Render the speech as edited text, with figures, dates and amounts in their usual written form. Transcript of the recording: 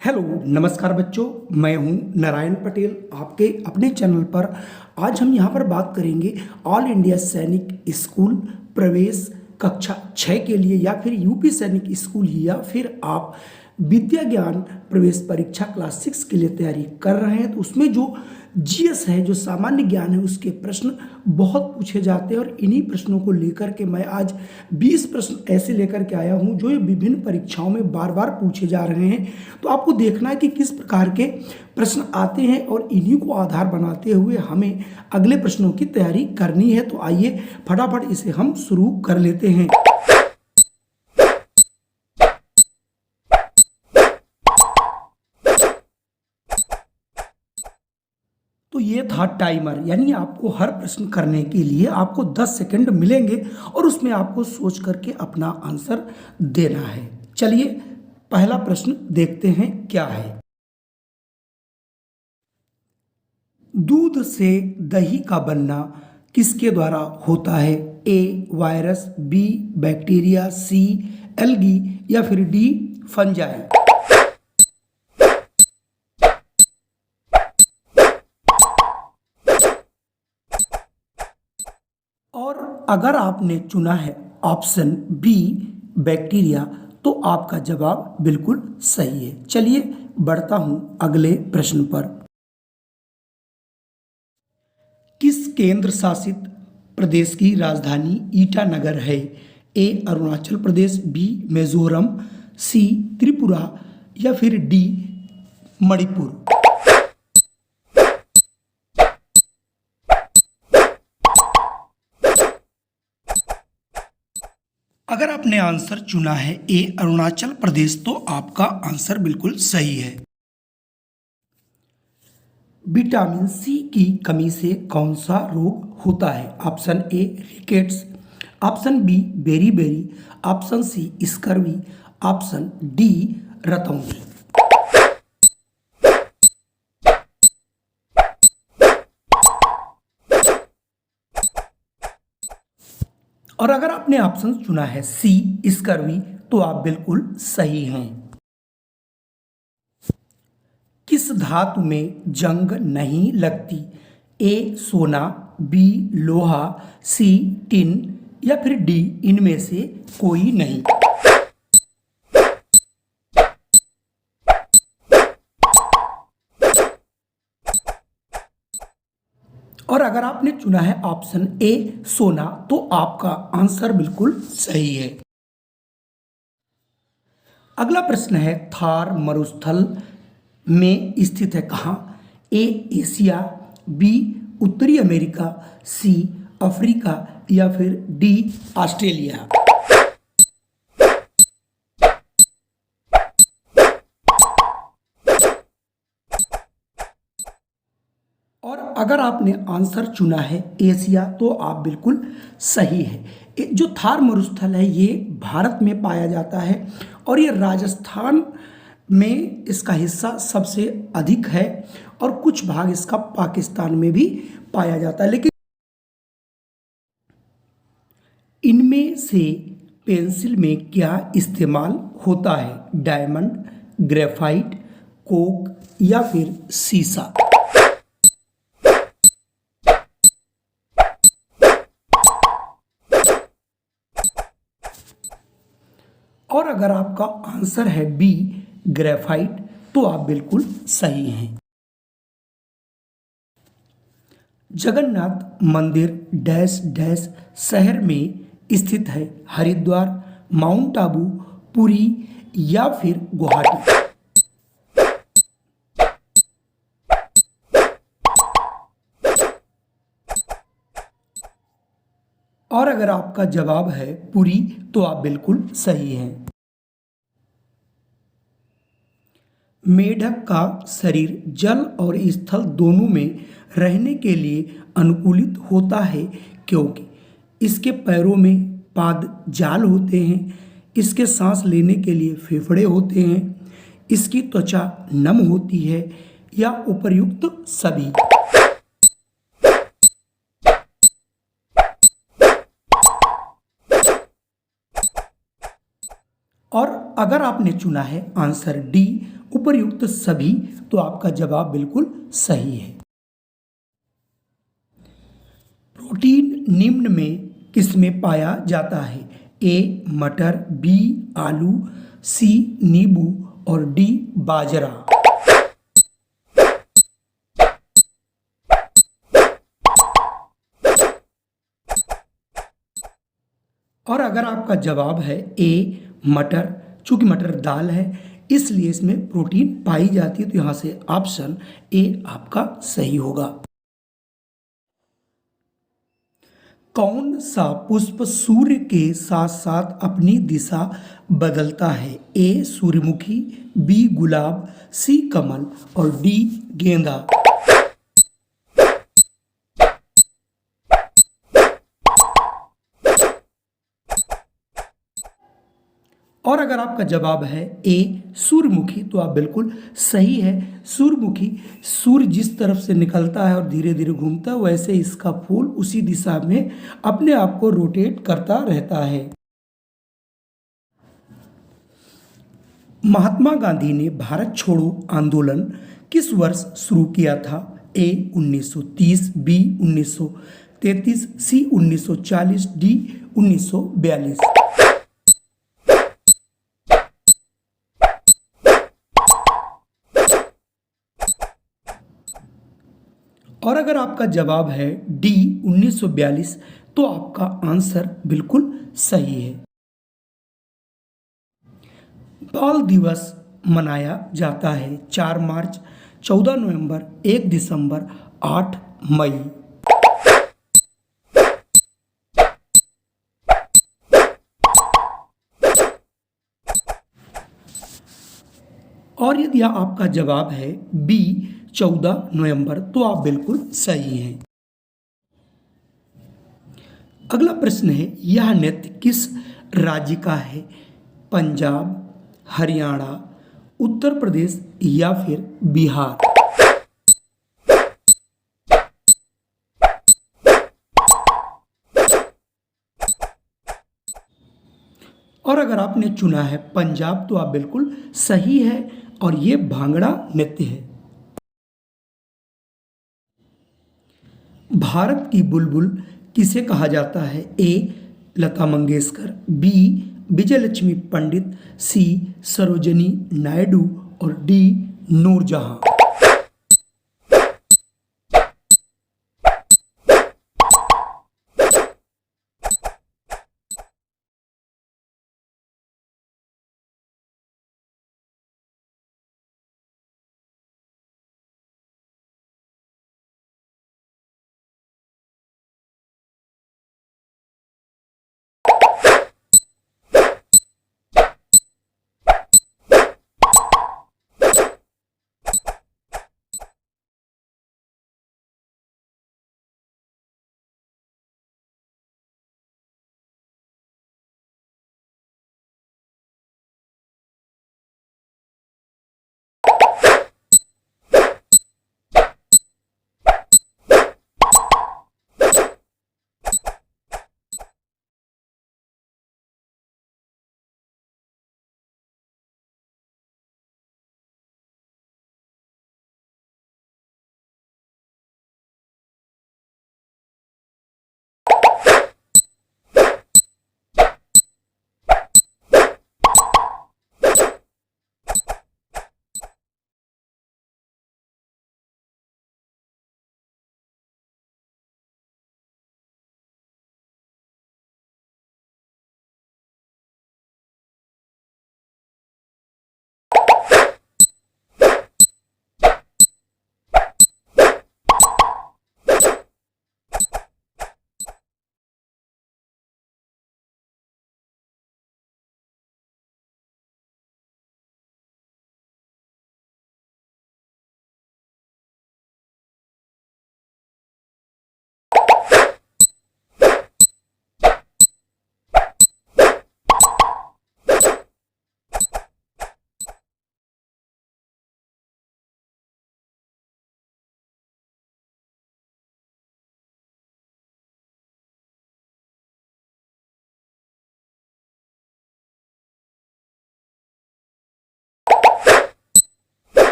Hello नमस्कार बच्चों, मैं हूं नारायण पटेल आपके अपने चैनल पर। आज हम यहां पर बात करेंगे ऑल इंडिया सैनिक स्कूल प्रवेश कक्षा 6 के लिए, या फिर यूपी सैनिक स्कूल, या फिर आप विद्या ज्ञान प्रवेश परीक्षा क्लास 6 के लिए तैयारी कर रहे हैं। तो उसमें जो जीएस है, जो सामान्य ज्ञान है, उसके प्रश्न बहुत पूछे जाते हैं। और इन्हीं प्रश्नों को लेकर के मैं आज 20 प्रश्न ऐसे लेकर के आया हूं जो ये विभिन्न परीक्षाओं में बार बार पूछे जा रहे हैं। तो आपको देखना है कि किस प्रकार के प्रश्न आते हैं और इन्हीं को आधार बनाते हुए हमें अगले प्रश्नों की तैयारी करनी है। तो आइए फटाफट इसे हम शुरू कर लेते हैं। तो ये था टाइमर, यानी आपको हर प्रश्न करने के लिए आपको 10 सेकंड मिलेंगे और उसमें आपको सोच करके अपना आंसर देना है। चलिए पहला प्रश्न देखते हैं क्या है। दूध से दही का बनना किसके द्वारा होता है? ए वायरस, बी बैक्टीरिया, सी एल्गी, या फिर डी फंजाई। और अगर आपने चुना है ऑप्शन बी बैक्टीरिया, तो आपका जवाब बिल्कुल सही है। चलिए बढ़ता हूं अगले प्रश्न पर। किस केंद्र शासित प्रदेश की राजधानी ईटानगर है? ए अरुणाचल प्रदेश, बी मिजोरम, सी त्रिपुरा, या फिर डी मणिपुर। अगर आपने आंसर चुना है ए अरुणाचल प्रदेश, तो आपका आंसर बिल्कुल सही है। विटामिन सी की कमी से कौन सा रोग होता है? Option A rickets, option B बेरी, option C scurvy, option D रतौंधी। और अगर आपने ऑप्शन चुना है सी स्कर्वी, तो आप बिल्कुल सही हैं। किस धातु में जंग नहीं लगती? ए सोना, बी लोहा, सी टिन, या फिर डी इनमें से कोई नहीं। और अगर आपने चुना है ऑप्शन ए सोना, तो आपका आंसर बिल्कुल सही है। अगला प्रश्न है थार मरुस्थल में स्थित है कहाँ? ए एशिया, बी उत्तरी अमेरिका, सी अफ्रीका, या फिर डी ऑस्ट्रेलिया। और अगर आपने आंसर चुना है एशिया, तो आप बिल्कुल सही है। जो थार मरुस्थल है ये भारत में पाया जाता है और ये राजस्थान में इसका हिस्सा सबसे अधिक है, और कुछ भाग इसका पाकिस्तान में भी पाया जाता है। लेकिन इनमें से पेंसिल में क्या इस्तेमाल होता है? डायमंड, ग्रेफाइट, कोक, या फिर सीसा। और अगर आपका आंसर है बी ग्रेफाइट, तो आप बिल्कुल सही हैं। जगन्नाथ मंदिर डैश डैश शहर में स्थित है? हरिद्वार, माउंट आबू, पुरी, या फिर गुवाहाटी। और अगर आपका जवाब है पुरी, तो आप बिल्कुल सही हैं। मेढक का शरीर जल और स्थल दोनों में रहने के लिए अनुकूलित होता है, क्योंकि इसके पैरों में पाद जाल होते हैं, इसके सांस लेने के लिए फेफड़े होते हैं, इसकी त्वचा नम होती है, या उपर्युक्त सभी। और अगर आपने चुना है आंसर डी उपर्युक्त सभी, तो आपका जवाब बिल्कुल सही है। प्रोटीन निम्न में किसमें पाया जाता है? ए मटर, बी आलू, सी नींबू और डी बाजरा। और अगर आपका जवाब है ए मटर, चूंकि मटर दाल है इसलिए इसमें प्रोटीन पाई जाती है, तो यहां से ऑप्शन ए आपका सही होगा। कौन सा पुष्प सूर्य के साथ साथ अपनी दिशा बदलता है? ए सूर्यमुखी, बी गुलाब, सी कमल और डी गेंदा। और अगर आपका जवाब है ए सूर्यमुखी, तो आप बिल्कुल सही है। सूर्यमुखी सूर्य जिस तरफ से निकलता है और धीरे धीरे घूमता है, वैसे इसका फूल उसी दिशा में अपने आप को रोटेट करता रहता है। महात्मा गांधी ने भारत छोड़ो आंदोलन किस वर्ष शुरू किया था? ए 1930, बी 1933, सी 1940, डी 1942। और अगर आपका जवाब है डी 1942, तो आपका आंसर बिल्कुल सही है। बाल दिवस मनाया जाता है 4 मार्च, 14 नवंबर, 1 दिसंबर, 8 मई। और यदि आपका जवाब है बी 14 नवंबर, तो आप बिल्कुल सही हैं। अगला प्रश्न है, यह नृत्य किस राज्य का है? पंजाब, हरियाणा, उत्तर प्रदेश या फिर बिहार। और अगर आपने चुना है पंजाब, तो आप बिल्कुल सही है और ये भांगड़ा नृत्य है। भारत की बुलबुल किसे कहा जाता है? ए लता मंगेशकर, बी विजय लक्ष्मी पंडित, सी सरोजनी नायडू और डी नूरजहां।